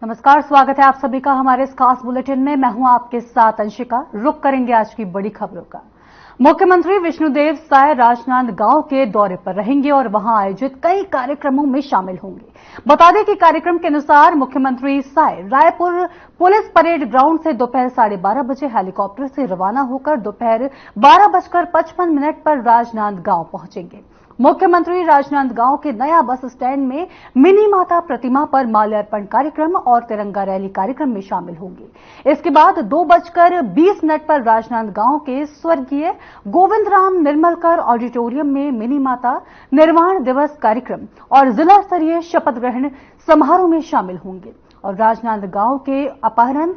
नमस्कार, स्वागत है आप सभी का हमारे इस खास बुलेटिन में। मैं हूं आपके साथ अंशिका। रुक करेंगे आज की बड़ी खबरों का। मुख्यमंत्री विष्णुदेव साय राजनांदगांव के दौरे पर रहेंगे और वहां आयोजित कई कार्यक्रमों में शामिल होंगे। बता दें कि कार्यक्रम के अनुसार मुख्यमंत्री Sai Raipur police parade ground से दोपहर 12:30 बजे हेलीकॉप्टर से रवाना होकर दोपहर 12:55 पर राजनांदगांव पहुंचेंगे। मुख्यमंत्री राजनांदगांव के नया बस स्टैंड में मिनी माता प्रतिमा पर माल्यार्पण कार्यक्रम और तिरंगा रैली कार्यक्रम में शामिल होंगे। इसके बाद 2:20 पर राजनांदगांव के स्वर्गीय गोविंदराम निर्मलकर ऑडिटोरियम में मिनी माता निर्वाण दिवस कार्यक्रम और जिला स्तरीय शपथ ग्रहण समारोह में शामिल होंगे और राजनांदगांव के अपहरण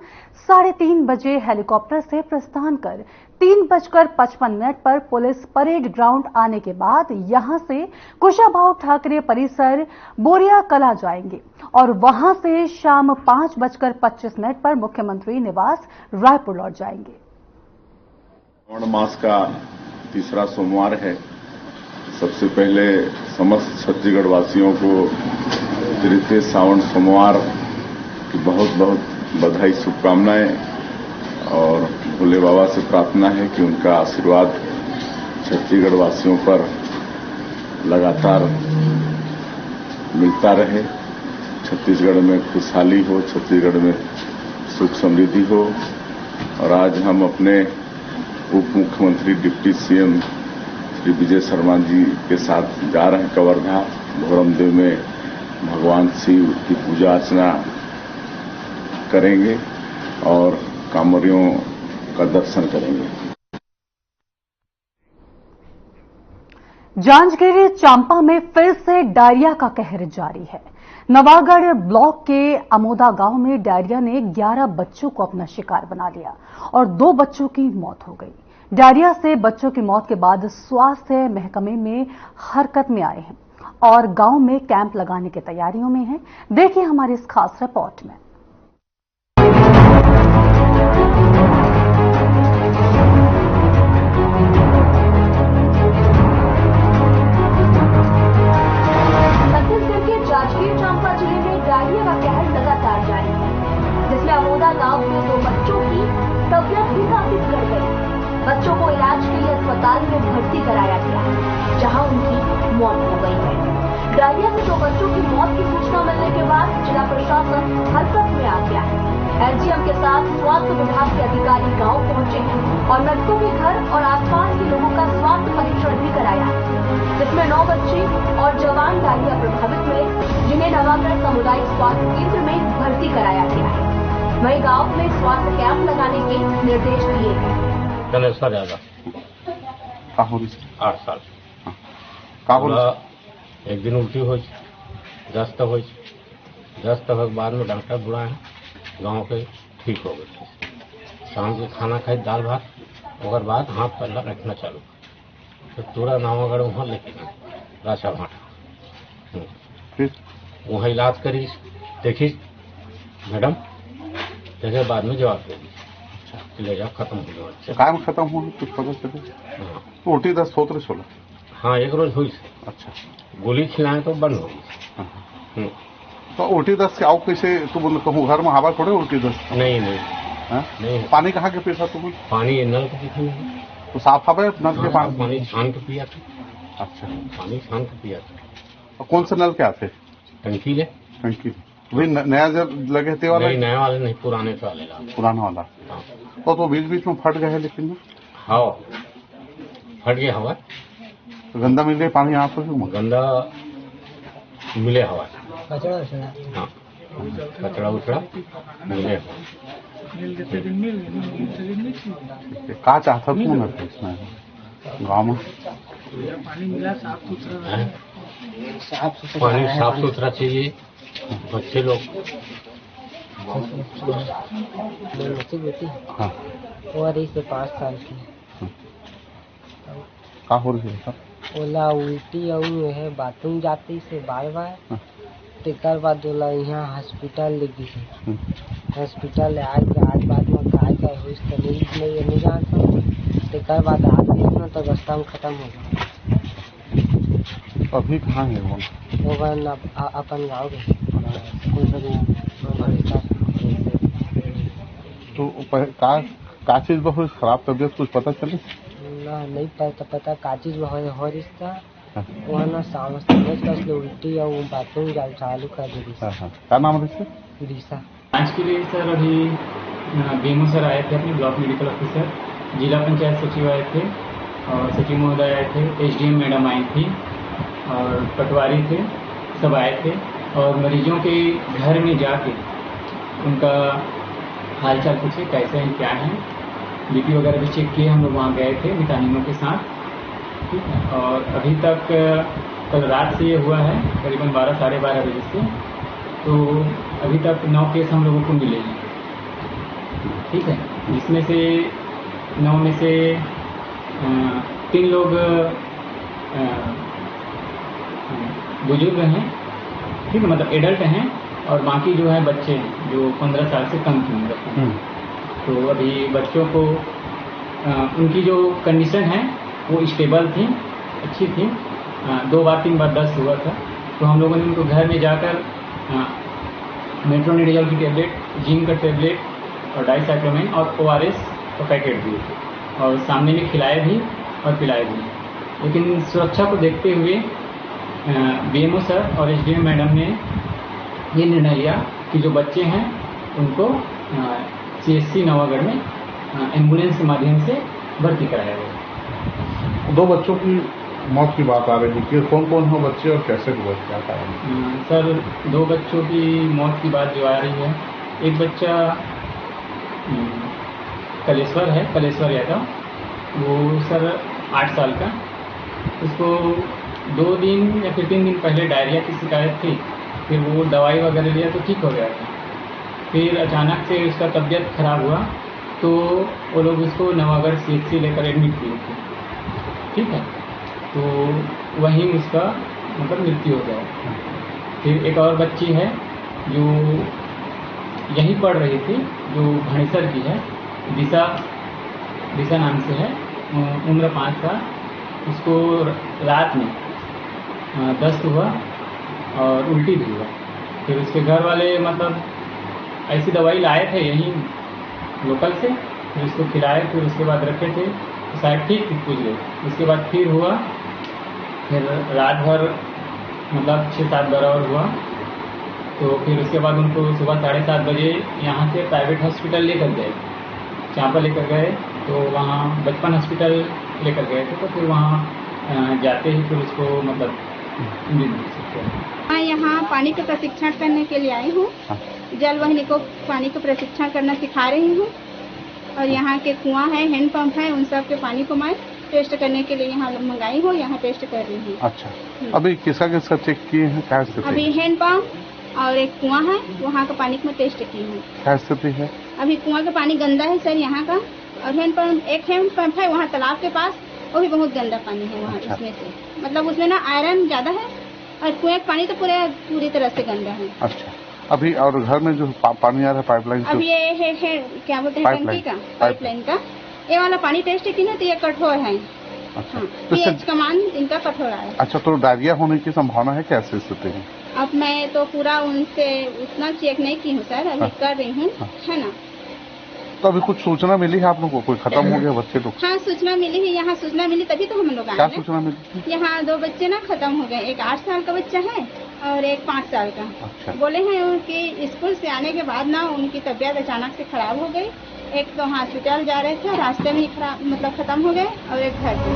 3:30 बजे हेलीकॉप्टर से प्रस्थान कर 3:55 पर पुलिस परेड ग्राउंड आने के बाद यहां से कुशाभाऊ ठाकरे परिसर बोरिया कला जाएंगे और वहां से शाम 5:25 पर मुख्यमंत्री निवास रायपुर लौट जाएंगे। श्रावण मास का तीसरा सोमवार है। सबसे पहले समस्त छत्तीसगढ़ वासियों को तृतीय श्रावण सोमवार की बहुत बहुत बधाई, शुभकामनाएं और भोले बाबा से प्रार्थना है कि उनका आशीर्वाद छत्तीसगढ़ वासियों पर लगातार मिलता रहे। छत्तीसगढ़ में खुशहाली हो, छत्तीसगढ़ में सुख समृद्धि हो। और आज हम अपने उप मुख्यमंत्री डिप्टी सीएम श्री विजय शर्मा जी के साथ जा रहे हैं कवर्धा। भोरमदेव में भगवान शिव की पूजा अर्चना करेंगे और कांवरियों का दर्शन करेंगे। जांजगीर चांपा में फिर से डायरिया का कहर जारी है। नवागढ़ ब्लॉक के अमोदा गांव में डायरिया ने 11 बच्चों को अपना शिकार बना लिया और 2 बच्चों की मौत हो गई। डायरिया से बच्चों की मौत के बाद स्वास्थ्य महकमे में हरकत में आए हैं और गांव में कैंप लगाने की तैयारियों में हैं। देखिए हमारी इस खास रिपोर्ट में। जांजगीर चांपा जिले में डायरिया का कहर लगातार जारी है, जिसमें अमोदा गांव के 2 बच्चों की तबीयत भी काफी बिगड़ गई। बच्चों को इलाज के लिए अस्पताल में भर्ती कराया गया, जहां उनकी मौत हो गई है। डायरिया से 2 बच्चों की मौत की सूचना मिलने के बाद जिला प्रशासन हरकत में आ गया है। एसडीएम के साथ स्वास्थ्य विभाग के अधिकारी गांव पहुंचे हैं और मृतकों के घर और आसपास के लोगों का स्वास्थ्य परीक्षण भी कराया, जिसमें 9 बच्चे और जवान डायरिया प्रभावित मिले, जिन्हें नवागढ़ सामुदायिक स्वास्थ्य केंद्र में भर्ती कराया गया है। वहीं गांव में स्वास्थ्य कैंप लगाने के निर्देश दिए गए। गणेश्वर यादव 8 साल एक दिन उल्टी हो दस्त हो दस्त के बाद में डॉक्टर बुलाए, गांव के ठीक हो गए। शाम के खाना खाई दाल भात, और बाद हाथ पल्ला रखना चालू तो पूरा नवागढ़ वहाँ लेके गए राशा भाटा। वहाँ इलाज करी, देखी मैडम, देखे बाद में जवाब दे दी ले जाओ, खत्म हो गया। कायम खत्म हुआ कुछ पता चले? उल्टी दस्त होते 16। हाँ, एक रोज हुई। अच्छा, गोली खिलाए तो बंद हो गई। तो उल्टी दस्त से आओ कैसे? तुम कहूँ घर में हवा थोड़े उल्टी दस्त? नहीं नहीं। पानी कहाँ के पीता तुम? पानी नल के पीते। तो साफ हवा नल के पानी छान के पिया था। अच्छा, पानी छान के पिया था। और कौन से नल के आते? टंकी ले। टंकी वही नया जब लगे थे वाला? नहीं, नया वाले नहीं, पुराने वाले। पुराना वाला। तो बीच बीच में फट गए, लेकिन हाँ फट गया हवा। गंदा मिल गया पानी यहाँ पर? गंदा मिले हवा, कचरा हाँ कचरा उचड़ा मिले। कहा चाहता कौन है इसमें गाँव में? पानी मिला साफ सुथरा, पानी साफ सुथरा चाहिए। बच्चे लोग बच्ची बेटी हाँ और इसे 5 साल की का हो रही है? ओला उल्टी और है, बाथरूम जाती से बार बार। तेकर बाद ओला यहाँ हॉस्पिटल ले गई। हॉस्पिटल आज बाद में काय हुई तो नहीं जानता। तेकर बाद आज तो रास्ता में खत्म हो गया। अभी कहाँ है वो? अपन गाँव के हमेशा तो का चीज बहुत खराब तबीयत कुछ पता चले ना नहीं पता का चीज हो रिश्ता वहाँ ना समझ का उल्टी और बाथरूम चालू कर दी। क्या नाम है दिशा आज के लिए सर अभी बीमो सर आए थे, अपने ब्लॉक मेडिकल ऑफिसर, जिला पंचायत सचिव आए थे और सचिव महोदय आए थे, एसडीएम मैडम आई थी और पटवारी थे, सब आए थे और मरीजों के घर में जाके उनका हालचाल पूछे कैसे हैं क्या हैं, बीपी वगैरह भी चेक किए। हम लोग वहाँ गए थे विटामिनों के साथ, ठीक है। और अभी तक कल रात से ये हुआ है करीबन 12 साढ़े 12 बजे से, तो अभी तक 9 केस हम लोगों को मिले हैं, ठीक है। जिसमें से 9 में से 3 लोग बुजुर्ग हैं, ठीक है, मतलब एडल्ट हैं और बाकी जो है बच्चे हैं जो 15 साल से कम की उम्र के। तो अभी बच्चों को उनकी जो कंडीशन है वो स्टेबल थी, अच्छी थी। 2 बार 3 बार दस्त हुआ था, तो हम लोगों ने उनको घर में जाकर मेट्रोनिडाजोल की टेबलेट, जिंक का टेबलेट और डाइसाइक्लोमिन और ORS का पैकेट दिए थे और सामने में खिलाए भी और पिलाए भी। लेकिन सुरक्षा को देखते हुए BMO सर और SDM मैडम ने ये निर्णय लिया कि जो बच्चे हैं उनको CHC नवागढ़ में एम्बुलेंस के माध्यम से भर्ती कराया गया। 2 बच्चों की मौत की बात आ रही है, कौन कौन हो बच्चे और कैसे हुए, क्या कारण? सर 2 बच्चों की मौत की बात जो आ रही है, एक बच्चा कलेश्वर है, कलेश्वर यादव, वो सर 8 साल का, उसको 2 दिन या फिर 3 दिन पहले डायरिया की शिकायत थी, फिर वो दवाई वगैरह लिया तो ठीक हो गया था। फिर अचानक से उसका तबीयत खराब हुआ तो वो लोग उसको नवागढ़ CHC लेकर एडमिट किए थे, ठीक है। तो वहीं उसका मतलब मृत्यु हो गया। फिर एक और बच्ची है जो यहीं पढ़ रही थी, जो भणेसर की है, दिशा नाम से है, उम्र 5 साल। उसको रात में दस्त हुआ और उल्टी भी हुआ। फिर उसके घर वाले मतलब ऐसी दवाई लाए थे यहीं लोकल से, फिर उसको खिलाए, फिर उसके बाद रखे थे तो शायद ठीक कुछ गए। उसके बाद फिर हुआ, फिर रात भर मतलब 6-7 बार और हुआ। तो फिर उसके बाद उनको सुबह 7:30 बजे यहाँ से प्राइवेट हॉस्पिटल लेकर गए, चांपा लेकर गए, तो वहाँ बचपन हॉस्पिटल लेकर गए थे। तो फिर वहाँ जाते ही फिर उसको मतलब मैं यहाँ पानी का प्रशिक्षण करने के लिए आई हूँ। जल वाहिनी को पानी का प्रशिक्षण करना सिखा रही हूँ और यहाँ के कुआं है, हैंड पंप है, उन सब के पानी को मैं टेस्ट करने के लिए यहाँ मंगाई हूँ, यहाँ टेस्ट कर रही हूँ। अच्छा, अभी किसका चेक किए हैं, क्या स्थिति? अभी हैंड पंप और एक कुआं है, वहाँ का पानी को मैं टेस्ट की हूँ। क्या स्थिति है? अभी कुआं का पानी गंदा है सर यहाँ का, और हैंड पंप है वहाँ तालाब के पास, वो भी बहुत गंदा पानी है वहाँ। अच्छा। उसमें से मतलब उसमें ना आयरन ज्यादा है और कुएं का पानी तो पूरी तरह से गंदा है। अच्छा, अभी और घर में जो पानी आ रहा है पाइपलाइन से, अभी ये है क्या बोलते हैं, टंकी का, पाइपलाइन का, ये वाला पानी टेस्ट की ना तो ये कठोर है। अच्छा, पीएच का मान इनका कठोर है। अच्छा, तो डायरिया होने की संभावना है, कैसे स्थिति है? अब मैं तो पूरा उनसे उतना चेक नहीं की हूँ सर, अभी कर रही हूँ, है ना। तो अभी कुछ सूचना मिली है आप लोगों को, कोई खत्म हो गया बच्चे लोग? हाँ, सूचना मिली है, यहाँ सूचना मिली तभी तो हम लोग आए। क्या सूचना मिली? यहाँ 2 बच्चे ना खत्म हो गए, एक 8 साल का बच्चा है और एक 5 साल का। अच्छा। बोले हैं उनकी स्कूल से आने के बाद ना उनकी तबीयत अचानक से खराब हो गई। एक तो हॉस्पिटल जा रहे थे, रास्ते में ही मतलब खत्म हो गए, और एक घर पे।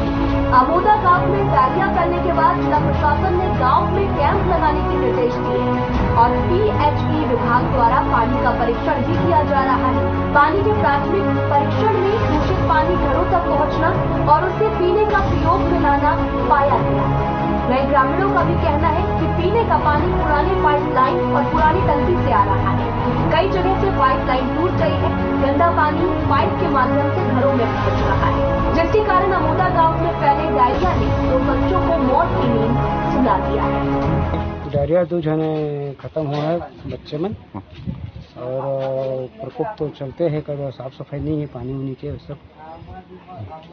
अमोदा गांव में डायरिया करने के बाद जिला प्रशासन ने गांव में कैंप लगाने के निर्देश दिए और PHE विभाग द्वारा पानी का परीक्षण भी किया जा रहा है। पानी के प्राथमिक परीक्षण में दूषित पानी घरों तक पहुंचना और उसे पीने का प्रयोग में लाना पाया गया है। वहीं ग्रामीणों का भी कहना है कि पीने का पानी पुराने पाइपलाइन और पुरानी टंकी से आ रहा है। कई जगह से पाइपलाइन टूट गई है, गंदा पानी पाइप के माध्यम से घरों में पहुंच रहा है, जिसके कारण अमोदा गांव में फैले डायरिया ने 2 बच्चों को मौत की नींद सुला दिया है। डायरिया 2 जने खत्म हुआ है बच्चे में, और प्रकोप तो चलते हैं, कभी साफ सफाई नहीं है पानी उनी के सब,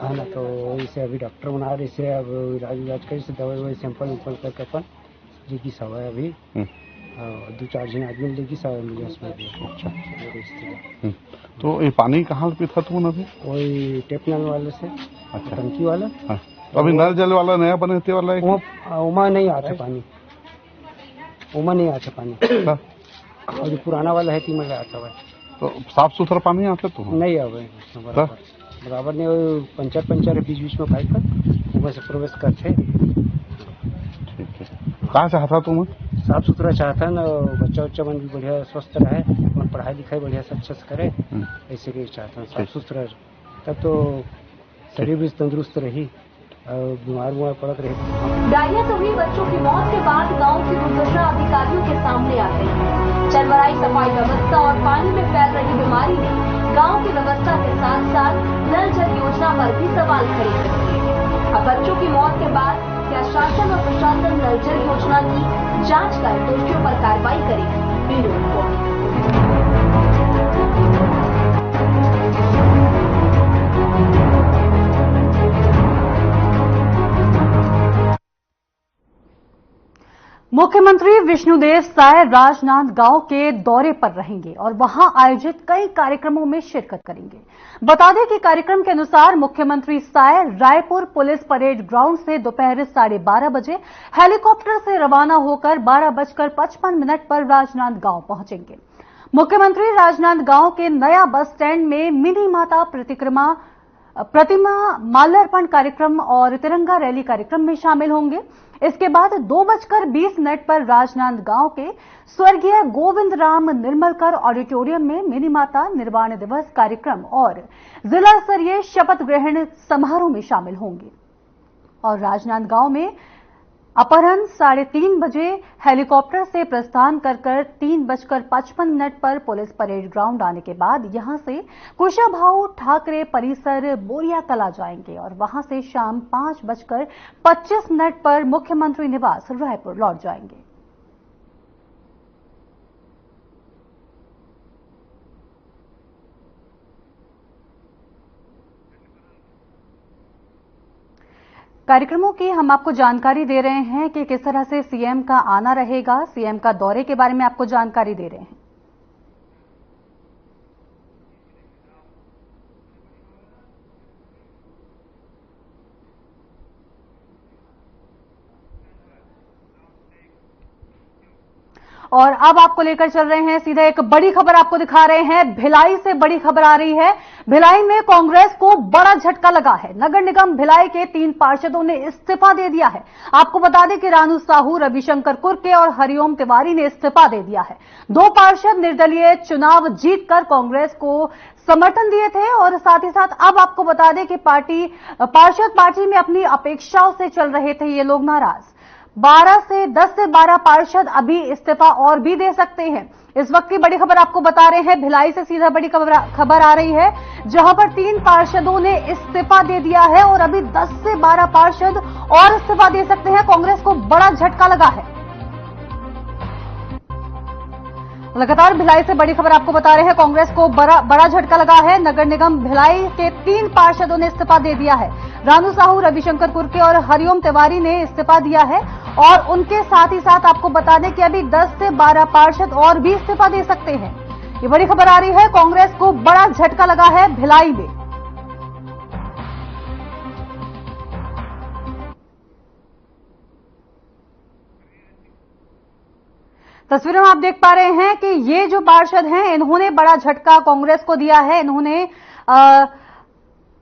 है ना। तो इसे अभी डॉक्टर बना रहे, इसे अब इलाज कर, दवाई सैंपल करके अपन जी की सवाई अभी दो चार जन आदमी लेगी सब एम्बुलेंस में गए। अच्छा। रिश्तेदार तो ये पानी कहाँ पे था तुम अभी? वही टेप नल वाले से। अच्छा। टंकी वाला। हाँ। तो अभी नल जल वाला नया बनते वाला है कि? उमा नहीं आता पानी, उमा नहीं आता पानी। और जो पुराना वाला है तीन वाला आता हुआ। तो साफ सुथरा पानी आता तो नहीं आवे बराबर नहीं। पंचर बीच बीच में पाइप कर ऊपर से प्रवेश करते। ठीक है। कहाँ चाहता तुम? साफ सुथरा चाहता ना, बच्चा मन भी बढ़िया स्वस्थ रहे, और पढ़ाई लिखाई बढ़िया से अच्छे से करे, ऐसे के चाहता हूँ। साफ सुथरा तब तो शरीर भी तंदुरुस्त रही और बीमार पड़त रही। डायरिया से हुई बच्चों की मौत के बाद गांव की दुर्दशा अधिकारियों के सामने आ गई। चरमराई सफाई व्यवस्था और पानी में फैल रही बीमारी ने गांव की व्यवस्था के साथ साथ नल जल योजना पर भी सवाल खड़े कर दिए। अब बच्चों की मौत के बाद क्या शासन और प्रशासन नल जल योजना की जांच कर दोषियों पर कार्रवाई करेगी? Bureau report. मुख्यमंत्री विष्णुदेव साय राजनांदगांव के दौरे पर रहेंगे और वहां आयोजित कई कार्यक्रमों में शिरकत करेंगे। बता दें कि कार्यक्रम के अनुसार मुख्यमंत्री Sai Raipur police parade ground से दोपहर 12:30 बजे हेलीकॉप्टर से रवाना होकर 12:55 पर राजनांदगांव पहुंचेंगे। मुख्यमंत्री राजनांदगांव के नया बस स्टैंड में मिनी माता प्रतिमा माल्यार्पण कार्यक्रम और तिरंगा रैली कार्यक्रम में शामिल होंगे। इसके बाद 2:20 पर राजनांदगांव के स्वर्गीय गोविंद राम निर्मलकर ऑडिटोरियम में मिनी माता निर्वाण दिवस कार्यक्रम और जिला स्तरीय शपथ ग्रहण समारोह में शामिल होंगे। और राजनांदगांव में अपराह्न 3:30 बजे हेलीकॉप्टर से प्रस्थान कर 3:55 पर पुलिस परेड ग्राउंड आने के बाद यहां से कुशाभाऊ ठाकरे परिसर बोरिया कला जाएंगे और वहां से शाम 5:25 पर मुख्यमंत्री निवास रायपुर लौट जाएंगे। कार्यक्रमों की हम आपको जानकारी दे रहे हैं कि किस तरह से सीएम का आना रहेगा। सीएम का दौरे के बारे में आपको जानकारी दे रहे हैं। और अब आपको लेकर चल रहे हैं सीधा एक बड़ी खबर आपको दिखा रहे हैं। भिलाई से बड़ी खबर आ रही है। भिलाई में कांग्रेस को बड़ा झटका लगा है। नगर निगम भिलाई के 3 पार्षदों ने इस्तीफा दे दिया है। आपको बता दें कि रानू साहू, रविशंकर कुर्के और हरिओम तिवारी ने इस्तीफा दे दिया है। 2 पार्षद निर्दलीय चुनाव जीतकर कांग्रेस को समर्थन दिए थे और साथ ही साथ अब आपको बता दें कि पार्षद पार्टी में अपनी अपेक्षाओं से चल रहे थे ये लोग नाराज। 10 से 12 पार्षद अभी इस्तीफा और भी दे सकते हैं। इस वक्त की बड़ी खबर आपको बता रहे हैं। भिलाई से सीधा बड़ी खबर आ रही है, जहां पर 3 पार्षदों ने इस्तीफा दे दिया है और अभी 10 से 12 पार्षद और इस्तीफा दे सकते हैं। कांग्रेस को बड़ा झटका लगा है। लगातार भिलाई से बड़ी खबर आपको बता रहे हैं। कांग्रेस को बड़ा झटका लगा है। नगर निगम भिलाई के 3 पार्षदों ने इस्तीफा दे दिया है। रानू साहू, रविशंकर कुर्के और हरिओम तिवारी ने इस्तीफा दिया है और उनके साथ ही साथ आपको बता दें कि अभी 10 से 12 पार्षद और भी इस्तीफा दे सकते हैं। ये बड़ी खबर आ रही है। कांग्रेस को बड़ा झटका लगा है भिलाई में। तस्वीरों में आप देख पा रहे हैं कि ये जो पार्षद हैं, इन्होंने बड़ा झटका कांग्रेस को दिया है। इन्होंने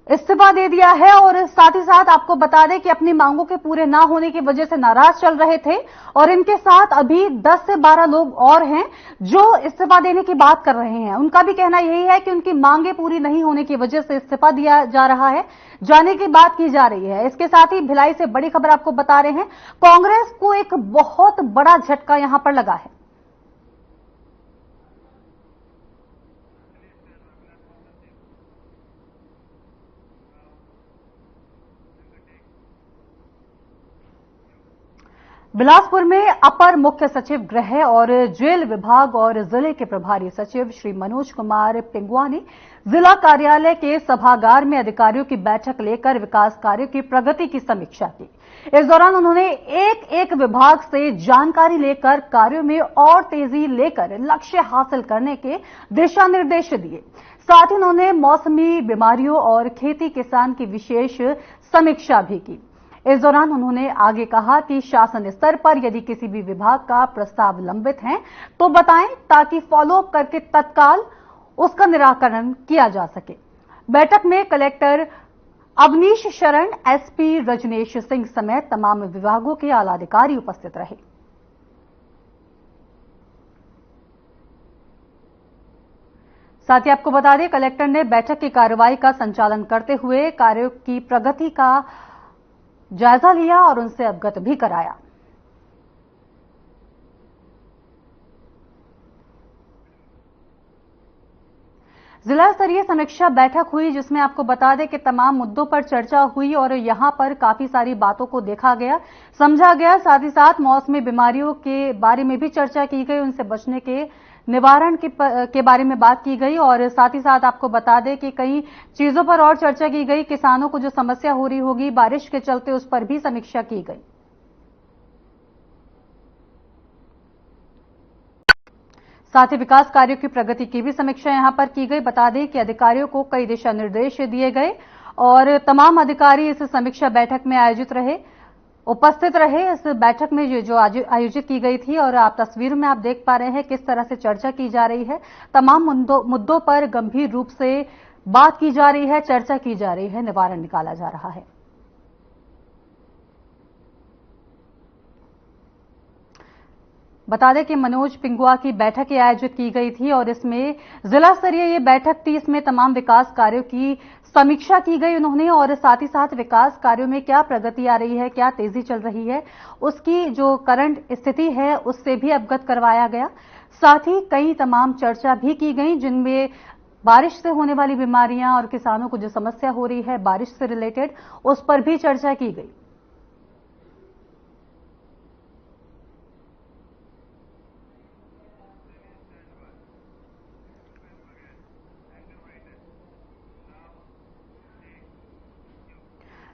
इस्तीफा दे दिया है और साथ ही साथ आपको बता दें कि अपनी मांगों के पूरे ना होने की वजह से नाराज चल रहे थे और इनके साथ अभी 10 से 12 लोग और हैं जो इस्तीफा देने की बात कर रहे हैं। उनका भी कहना यही है कि उनकी मांगे पूरी नहीं होने की वजह से इस्तीफा दिया जा रहा है, जाने की बात की जा रही है। इसके साथ ही भिलाई से बड़ी खबर आपको बता रहे हैं। कांग्रेस को एक बहुत बड़ा झटका यहां पर लगा है। बिलासपुर में अपर मुख्य सचिव गृह और जेल विभाग और जिले के प्रभारी सचिव श्री मनोज कुमार पिंगुआ ने जिला कार्यालय के सभागार में अधिकारियों की बैठक लेकर विकास कार्यों की प्रगति की समीक्षा की। इस दौरान उन्होंने एक एक विभाग से जानकारी लेकर कार्यों में और तेजी लेकर लक्ष्य हासिल करने के दिशा निर्देश दिए। साथ ही उन्होंने मौसमी बीमारियों और खेती किसान की विशेष समीक्षा भी की। इस दौरान उन्होंने आगे कहा कि शासन स्तर पर यदि किसी भी विभाग का प्रस्ताव लंबित है तो बताएं ताकि फॉलोअप करके तत्काल उसका निराकरण किया जा सके। बैठक में कलेक्टर अवनीश शरण, एसपी रजनेश सिंह समेत तमाम विभागों के आला अधिकारी उपस्थित रहे। साथ ही आपको बता दें, कलेक्टर ने बैठक की कार्रवाई का संचालन करते हुए कार्यों की प्रगति का जायजा लिया और उनसे अवगत भी कराया। जिला स्तरीय समीक्षा बैठक हुई जिसमें आपको बता दें कि तमाम मुद्दों पर चर्चा हुई और यहां पर काफी सारी बातों को देखा गया, समझा गया। साथ ही साथ मौसमी बीमारियों के बारे में भी चर्चा की गई, उनसे बचने के निवारण के बारे में बात की गई और साथ ही साथ आपको बता दें कि कई चीजों पर और चर्चा की गई। किसानों को जो समस्या हो रही होगी बारिश के चलते, उस पर भी समीक्षा की गई। साथ ही विकास कार्यों की प्रगति की भी समीक्षा यहां पर की गई। बता दें कि अधिकारियों को कई दिशा निर्देश दिए गए और तमाम अधिकारी इस समीक्षा बैठक में उपस्थित रहे। इस बैठक में जो आयोजित की गई थी और आप तस्वीरों में आप देख पा रहे हैं किस तरह से चर्चा की जा रही है। तमाम मुद्दों पर गंभीर रूप से बात की जा रही है, चर्चा की जा रही है, निवारण निकाला जा रहा है। बता दें कि मनोज पिंगुआ की बैठक आयोजित की गई थी और इसमें जिला स्तरीय ये बैठक थी। इसमें तमाम विकास कार्यों की समीक्षा की गई उन्होंने और साथ ही साथ विकास कार्यों में क्या प्रगति आ रही है, क्या तेजी चल रही है, उसकी जो करंट स्थिति है उससे भी अवगत करवाया गया। साथ ही कई तमाम चर्चा भी की गई जिनमें बारिश से होने वाली बीमारियां और किसानों को जो समस्या हो रही है बारिश से रिलेटेड, उस पर भी चर्चा की गई।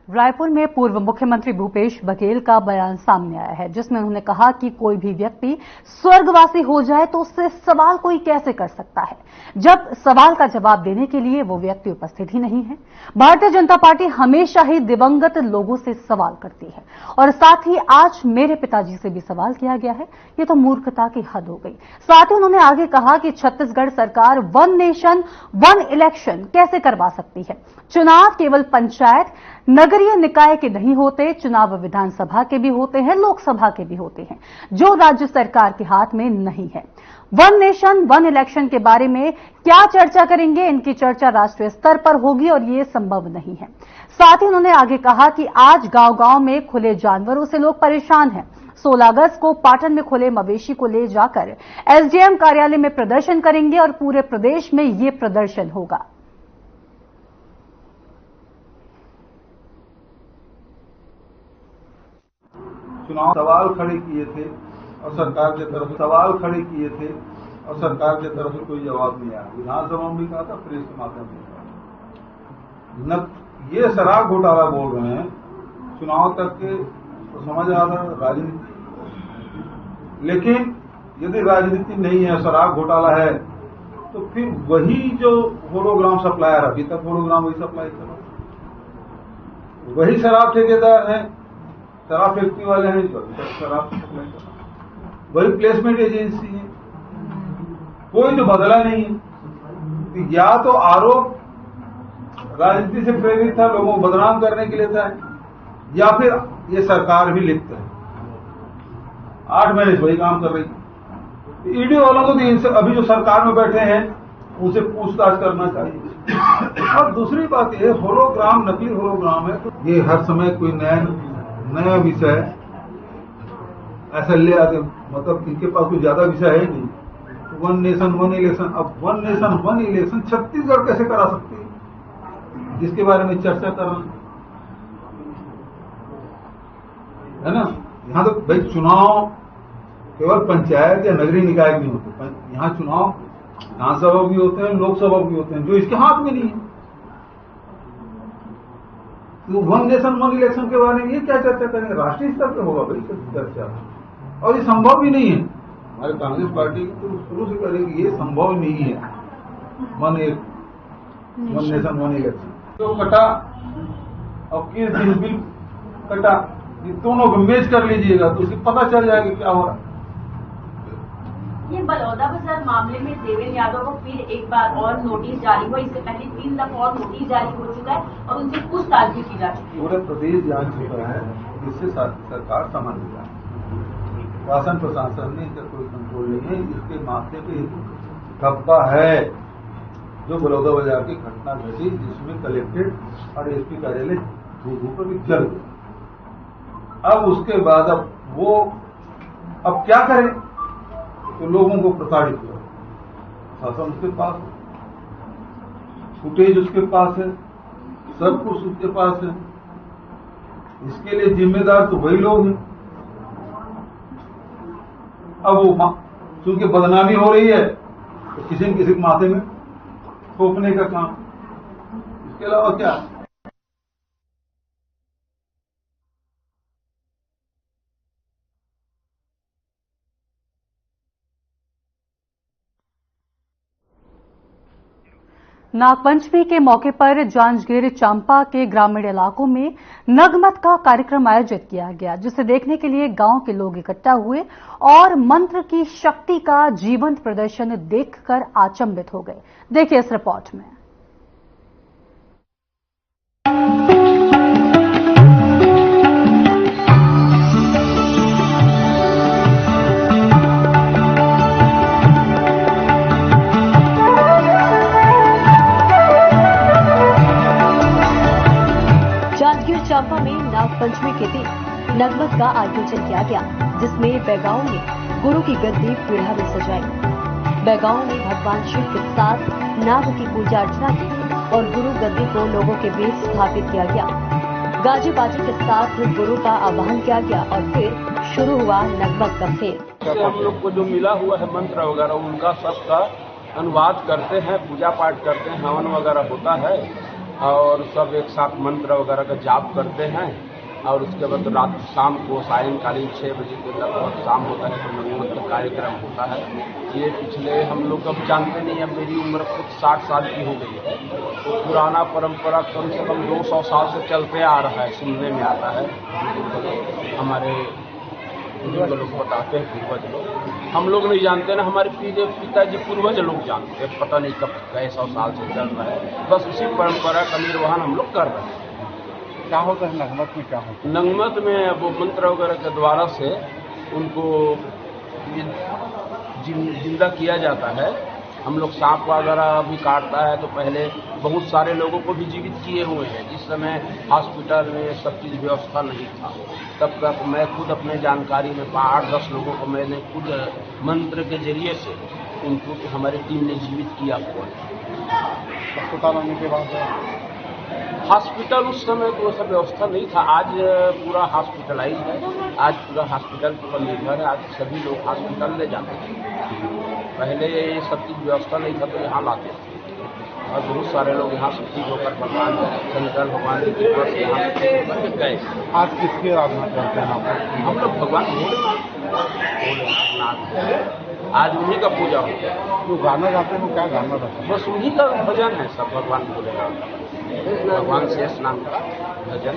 रायपुर में पूर्व मुख्यमंत्री भूपेश बघेल का बयान सामने आया है जिसमें उन्होंने कहा कि कोई भी व्यक्ति स्वर्गवासी हो जाए तो उससे सवाल कोई कैसे कर सकता है जब सवाल का जवाब देने के लिए वो व्यक्ति उपस्थित ही नहीं है। भारतीय जनता पार्टी हमेशा ही दिवंगत लोगों से सवाल करती है और साथ ही आज मेरे पिताजी से भी सवाल किया गया है। ये तो मूर्खता की हद हो गई। साथ ही उन्होंने आगे कहा कि छत्तीसगढ़ सरकार वन नेशन वन इलेक्शन कैसे करवा सकती है। चुनाव केवल पंचायत नगरीय निकाय के नहीं होते, चुनाव विधानसभा के भी होते हैं, लोकसभा के भी होते हैं, जो राज्य सरकार के हाथ में नहीं है। वन नेशन वन इलेक्शन के बारे में क्या चर्चा करेंगे, इनकी चर्चा राष्ट्रीय स्तर पर होगी और ये संभव नहीं है। साथ ही उन्होंने आगे कहा कि आज गांव-गांव में खुले जानवरों से लोग परेशान हैं। 16 अगस्त को पाटन में खुले मवेशी को ले जाकर एसडीएम कार्यालय में प्रदर्शन करेंगे और पूरे प्रदेश में ये प्रदर्शन होगा। चुनाव सवाल खड़े किए थे और सरकार की तरफ सवाल खड़े किए थे और सरकार की तरफ से कोई जवाब नहीं आया। विधानसभा में भी कहा था, प्रेस के माध्यम से कहा। ये शराब घोटाला बोल रहे हैं, चुनाव तक के तो समझ आ रहा राजनीति, लेकिन यदि राजनीति नहीं है, शराब घोटाला है, तो फिर वही जो होलोग्राम सप्लायर, अभी तक होलोग्राम वही सप्लाई कर रहा है, वही शराब ठेकेदार है, शराब फैक्ट्री वाले हैं जो शराब सप्लाई कर रहे हैं, वही प्लेसमेंट एजेंसी है, कोई तो बदला नहीं है। या तो आरोप राजनीति से प्रेरित था, लोगों को बदनाम करने के लिए था, या फिर ये सरकार भी लिप्त है। 8 महीने से वही काम कर रही है। ईडी वालों को भी इनसे अभी जो सरकार में बैठे हैं उनसे पूछताछ करना चाहिए। और दूसरी बात ये होलोग्राम नकली होलोग्राम है, तो ये हर समय कोई नया विषय ऐसा ले आते, मतलब इनके पास कोई ज्यादा विषय है नहीं। वन नेशन वन इलेक्शन, अब one nation one election Chhattisgarh कैसे करा सकती है, जिसके बारे में चर्चा कर रहे हैं, है ना। यहाँ तो भाई चुनाव केवल पंचायत या नगरीय निकाय में होते हैं, यहाँ चुनाव विधानसभा भी होते हैं, लोकसभा भी होते हैं, जो इसके हाथ में नहीं है। तो वन नेशन वन इलेक्शन के बारे में ये क्या चर्चा करेंगे? राष्ट्रीय स्तर पर होगा भाई चर्चा, और ये संभव भी नहीं है। हमारे कांग्रेस पार्टी तो शुरू से करेगी, ये संभव नहीं है वन नेशन वन इलेक्शन। तो कटा और किस दिन बिल कटा, ये दोनों को मैच कर लीजिएगा तो उसकी पता चल जाएगा क्या हो रहा है। ये बलौदा बाजार मामले में देवेंद्र यादव को फिर एक बार और नोटिस जारी हुआ। इससे पहले 3 दफा और नोटिस जारी हो चुका है और उनसे पूछताछ भी की जा चुकी है। पूरे प्रदेश जान चुका है, इससे सरकार समझ गया, शासन प्रशासन ने इसका कोई कंट्रोल नहीं है। इसके मामले पे ठप्पा है जो बलौदा बाजार की घटना घटी, जिसमें कलेक्ट्रेट और एसपी कार्यालय धू पर भी चल गए। अब उसके बाद अब क्या करें? तो लोगों को प्रताड़ित किया, शासन उसके पास है, फुटेज उसके पास है, सब कुछ उसके पास है। इसके लिए जिम्मेदार तो वही लोग हैं। अब वो चूंकि बदनामी हो रही है तो किसी न किसी माथे में थोपने का काम, इसके अलावा क्या? नागपंचमी के मौके पर जांजगीर चांपा के ग्रामीण इलाकों में नगमत का कार्यक्रम आयोजित किया गया, जिसे देखने के लिए गांव के लोग इकट्ठा हुए और मंत्र की शक्ति का जीवंत प्रदर्शन देखकर अचंभित हो गए। देखिए इस रिपोर्ट में। चांपा में नागपंचमी के दिन नगमत का आयोजन किया गया, जिसमें बैगाओं ने गुरु की गद्दी पीढ़ा में सजाई। बैगाओं ने भगवान शिव के साथ नाग की पूजा अर्चना की और गुरु गद्दी को लोगों के बीच स्थापित किया गया। गाजे बाजे के साथ गुरु का आह्वान किया गया और फिर शुरू हुआ नगमत का खेल। हम लोग को जो मिला हुआ है मंत्र वगैरह, उनका सबका अनुवाद करते हैं, पूजा पाठ करते हैं, हवन वगैरह होता है और सब एक साथ मंत्र वगैरह का जाप करते हैं। और उसके बाद रात शाम को सायंकालीन 6 बजे के लगभग शाम होता है तो नगमत का कार्यक्रम होता है। ये पिछले हम लोग अब जानते नहीं, अब मेरी उम्र खुद 60 साल की हो गई है, तो पुराना परंपरा कम से कम 200 साल से चलते आ रहा है, सुनने में आता है। हमारे बुजुर्ग लोग बताते हैं, पूर्वज लोग, हम लोग नहीं जानते ना, हमारे पिताजी पूर्वज लोग जानते हैं, पता नहीं कब कई 100 साल से चल रहा है। बस उसी परंपरा का निर्वहन हम लोग कर रहे हैं। क्या होता है नगमत में? क्या होता है नगमत में? वो मंत्र वगैरह के द्वारा से उनको जिंदा किया जाता है। हम लोग सांप वगैरह भी काटता है तो पहले बहुत सारे लोगों को भी जीवित किए हुए हैं। जिस समय हॉस्पिटल में सब चीज़ व्यवस्था नहीं था, तब तक मैं खुद अपने जानकारी में 8-10 लोगों को मैंने खुद मंत्र के जरिए से उनको हमारी टीम ने जीवित किया हुआ है। अस्पताल आने के बाद हॉस्पिटल उस समय तो वैसा व्यवस्था नहीं था, आज पूरा हॉस्पिटलाइज है, आज पूरा हॉस्पिटल पर निर्भर है, आज सभी लोग हॉस्पिटल ले जाते हैं। पहले ये सब चीज़ व्यवस्था नहीं था तो यहाँ लाते थे और बहुत सारे लोग यहाँ से ठीक होकर भगवान शंकर भगवान की कृपा से यहाँ से गए। आज किसकी आराधना करते हैं आप? हम लोग भगवान भोलेनाथ, आज उन्हीं का पूजा होता है। तो गाना गाते हैं, क्या गाना गाते हैं? बस उन्हीं का भजन है, सब भगवान भोलेनाथ, भगवान शेष नाम का भजन।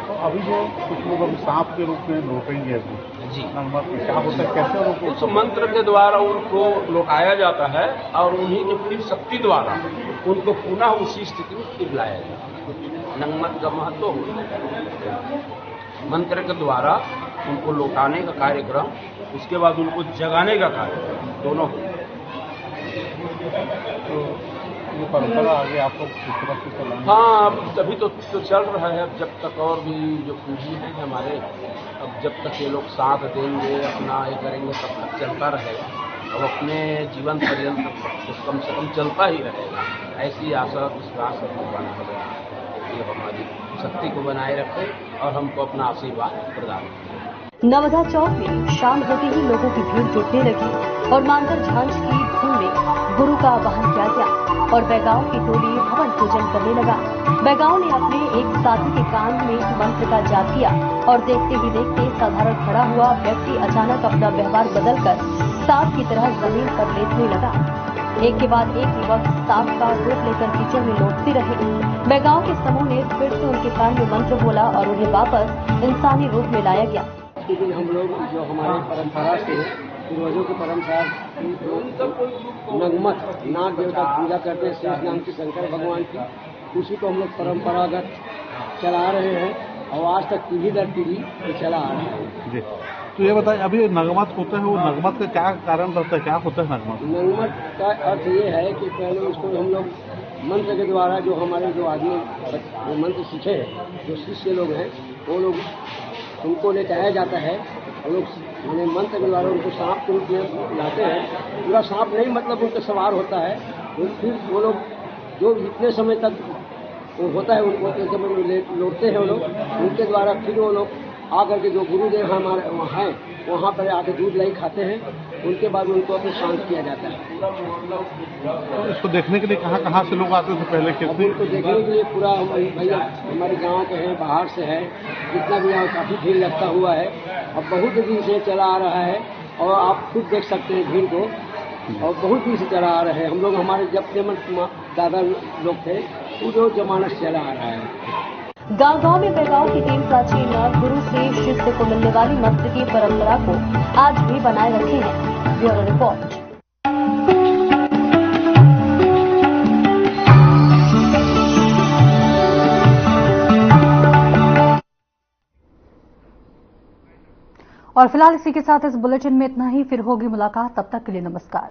तो अभी जो कुछ लोग अभी सांप के रूप में रोकेंगे अभी जी, नगमत में क्या होता है, कैसे रोको? उस मंत्र के द्वारा उनको लौटाया जाता है और उन्हीं की फिर शक्ति द्वारा उनको पुनः उसी स्थिति में फिर लाया जाता है। नगमत का महत्व होता है मंत्र के द्वारा उनको लौटाने का कार्यक्रम, उसके बाद उनको जगाने का कार्यक्रम, दोनों। तो ये परंपरा आगे आपको किस तरह से चलाना? हाँ, अब तभी तो चल रहा है। अब जब तक और भी जो पूंजी है हमारे, अब जब तक ये लोग साथ देंगे, अपना ये करेंगे, तब तक चलता रहेगा। अब अपने जीवन पर्यंत तो कम से कम चलता ही रहेगा, ऐसी आशा विश्वास भगवान करेगा। की हमारी शक्ति को बनाए रखें और हमको अपना आशीर्वाद प्रदान करें। नवदा चौक में शाम होते ही लोगों की भीड़ जुटने लगी और मानकर झांझ की धुन में गुरु का आवाहन किया गया और बैगाओं की टोली हवन पूजन करने लगा। बैगाओं ने अपने एक साथी के कान में मंत्र का जाप किया और देखते ही देखते साधारण खड़ा हुआ व्यक्ति अचानक अपना व्यवहार बदलकर सांप की तरह जमीन पर लेटने लगा। एक के बाद एक युवक सांप का रूप लेकर कीचड़ में लौटते रहे। बैगाओं के समूह ने फिर से उनके कान में मंत्र बोला और उन्हें वापस इंसानी रूप में लाया गया। लेकिन हम लोग जो हमारे परंपरा से पूर्वजों की परंपरा नगमत नाग देवता पूजा करते हैं शेष नाम की शंकर भगवान की, उसी को हम लोग परंपरागत चला रहे हैं और आज तक पीढ़ी दर पीढ़ी चला आ रहा है। तो ये बताइए, अभी नगमत होता है, वो नगमत का क्या कारण रहता है, क्या होता है नगमत? नगमत का अर्थ ये है कि पहले उसको हम लोग मंत्र के द्वारा जो हमारे जो आदमी जो मंत्र सीखे हैं, जो शिष्य लोग हैं, वो लोग उनको ले जाया जाता है और लोग हमें मंत्र के द्वारा उनको सांप के रूप में लाते हैं। पूरा सांप नहीं मतलब उनका सवार होता है, फिर वो लोग जो जितने समय तक वो होता है उनको समय लौटते हैं वो लोग, उनके द्वारा फिर वो लोग आकर के जो गुरुदेव हमारे वहाँ हैं वहाँ पर आके दूध लाई खाते हैं, उनके बाद उनको अपने शांत किया जाता है। तो इसको देखने के लिए कहाँ से लोग आते थे पहले? अब उनको देखने के लिए पूरा भैया हमारे गांव के हैं, बाहर से है, जितना भी यहाँ काफी भीड़ लगता हुआ है। अब बहुत दिन से चला आ रहा है और आप खुद देख सकते हैं भीड़ को, और बहुत दिन से चला आ रहा है। हम लोग हमारे जब दादा लोग थे वो जमाना से चला आ रहा है। गांव-गांव में बैगाओं की टीम प्राचीन गुरु से शिष्य को मिलने वाली मंत्र की परंपरा को आज भी बनाए रखे हैं। Bureau report. और फिलहाल इसी के साथ इस बुलेटिन में इतना ही। फिर होगी मुलाकात, तब तक के लिए नमस्कार।